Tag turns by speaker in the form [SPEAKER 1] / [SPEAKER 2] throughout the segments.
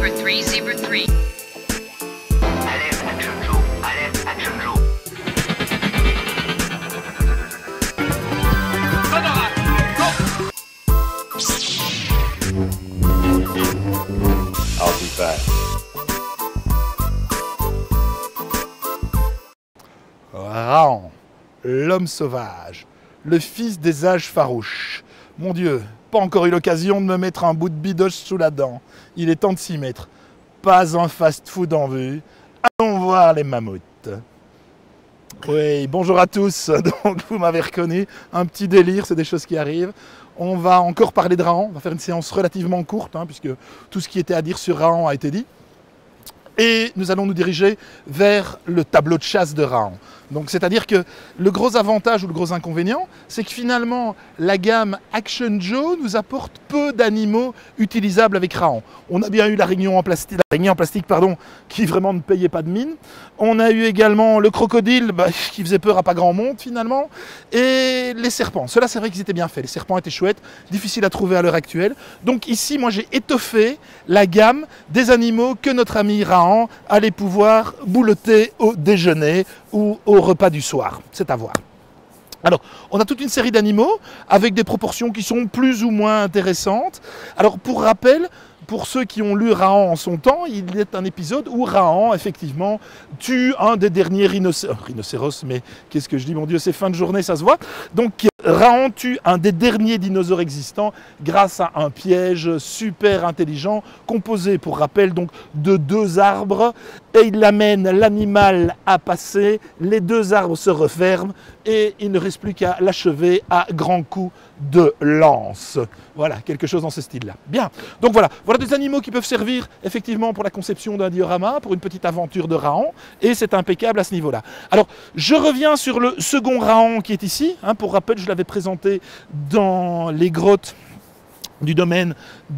[SPEAKER 1] Zebra 3, Zebra 3.
[SPEAKER 2] Alerte Action Joe. Alerte Action Joe.
[SPEAKER 3] I'll be back.
[SPEAKER 4] Raon, l'homme sauvage, le fils des âges farouches. Mon Dieu, pas encore eu l'occasion de me mettre un bout de bidoche sous la dent. Il est temps de s'y mettre. Pas un fast-food en vue. Allons voir les mammouths. Oui, bonjour à tous. Donc, vous m'avez reconnu. Un petit délire, c'est des choses qui arrivent. On va encore parler de Raon. On va faire une séance relativement courte, puisque tout ce qui était à dire sur Raon a été dit. Et nous allons nous diriger vers le tableau de chasse de Raon. Donc, c'est-à-dire que le gros avantage ou le gros inconvénient, c'est que finalement, la gamme Action Joe nous apporte peu d'animaux utilisables avec Raon. On a bien eu l'araignée en plastique, qui vraiment ne payait pas de mine. On a eu également le crocodile, qui faisait peur à pas grand monde finalement. Et les serpents. Ceux-là, c'est vrai qu'ils étaient bien faits. Les serpents étaient chouettes, difficiles à trouver à l'heure actuelle. Donc ici, moi, j'ai étoffé la gamme des animaux que notre ami Raon allait pouvoir boulotter au déjeuner ou au repas du soir. C'est à voir. Alors, on a toute une série d'animaux avec des proportions qui sont plus ou moins intéressantes. Alors, pour rappel, pour ceux qui ont lu Raon en son temps, il est un épisode où Raon, effectivement, tue un des derniers rhinocéros, mais qu'est-ce que je dis, mon Dieu, c'est fin de journée, ça se voit. Donc, Raon tue un des derniers dinosaures existants grâce à un piège super intelligent, composé, pour rappel, donc, de 2 arbres, et il amène l'animal à passer, les 2 arbres se referment, et il ne reste plus qu'à l'achever à grands coups de lance. Voilà, quelque chose dans ce style-là. Bien, donc voilà des animaux qui peuvent servir effectivement pour la conception d'un diorama, pour une petite aventure de Raon, et c'est impeccable à ce niveau-là. Alors, je reviens sur le second Raon qui est ici. Pour rappel, je l'avais présenté dans les grottes du domaine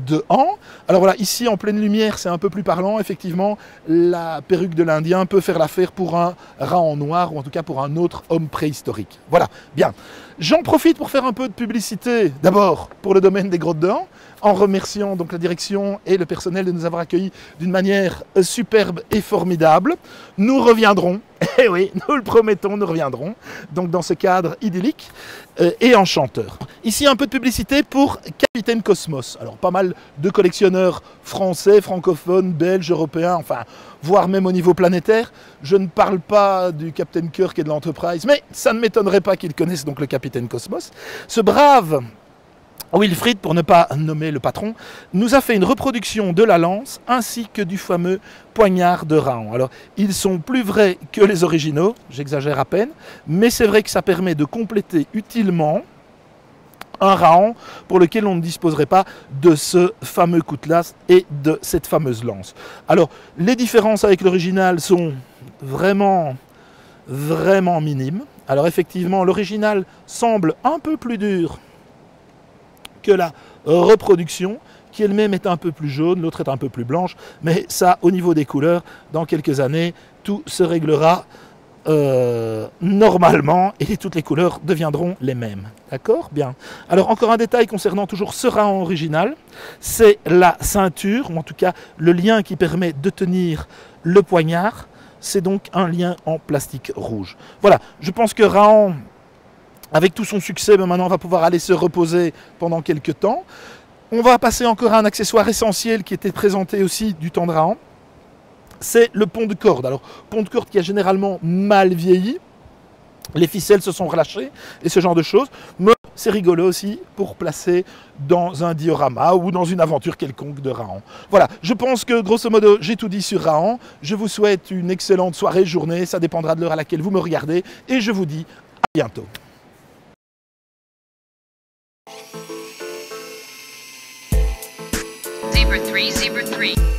[SPEAKER 4] de Han. Alors voilà, ici en pleine lumière, c'est un peu plus parlant. Effectivement, la perruque de l'Indien peut faire l'affaire pour un Raon noir, ou en tout cas pour un autre homme préhistorique. Voilà, bien. J'en profite pour faire un peu de publicité, d'abord pour le domaine des grottes de Han, en remerciant donc la direction et le personnel de nous avoir accueillis d'une manière superbe et formidable. Nous reviendrons, et oui, nous le promettons, nous reviendrons, donc dans ce cadre idyllique et enchanteur. Ici un peu de publicité pour Capitaine Cosmos. Alors pas mal de collectionneurs français, francophones, belges, européens, enfin, voire même au niveau planétaire. Je ne parle pas du Captain Kirk et de l'Enterprise, mais ça ne m'étonnerait pas qu'ils connaissent donc le Capitaine Cosmos. Ce brave Wilfried, pour ne pas nommer le patron, nous a fait une reproduction de la lance ainsi que du fameux poignard de Raon. Alors, ils sont plus vrais que les originaux, j'exagère à peine, mais c'est vrai que ça permet de compléter utilement un Raon pour lequel on ne disposerait pas de ce fameux coutelas et de cette fameuse lance. Alors, les différences avec l'original sont vraiment minimes. Alors effectivement, l'original semble un peu plus dur que la reproduction, qui elle-même est un peu plus jaune, l'autre est un peu plus blanche, mais ça, au niveau des couleurs, dans quelques années, tout se réglera normalement, et toutes les couleurs deviendront les mêmes. D'accord ? Bien. Alors, encore un détail concernant toujours ce Raon original, c'est la ceinture, ou en tout cas le lien qui permet de tenir le poignard, c'est donc un lien en plastique rouge. Voilà, je pense que Raon, avec tout son succès, maintenant on va pouvoir aller se reposer pendant quelques temps. On va passer encore à un accessoire essentiel qui était présenté aussi du temps de Raon. C'est le pont de corde. Alors, pont de corde qui a généralement mal vieilli. Les ficelles se sont relâchées et ce genre de choses. Mais c'est rigolo aussi pour placer dans un diorama ou dans une aventure quelconque de Raon. Voilà, je pense que grosso modo, j'ai tout dit sur Raon. Je vous souhaite une excellente soirée, journée. Ça dépendra de l'heure à laquelle vous me regardez. Et je vous dis à bientôt.
[SPEAKER 1] Zebra 3, Zebra 3.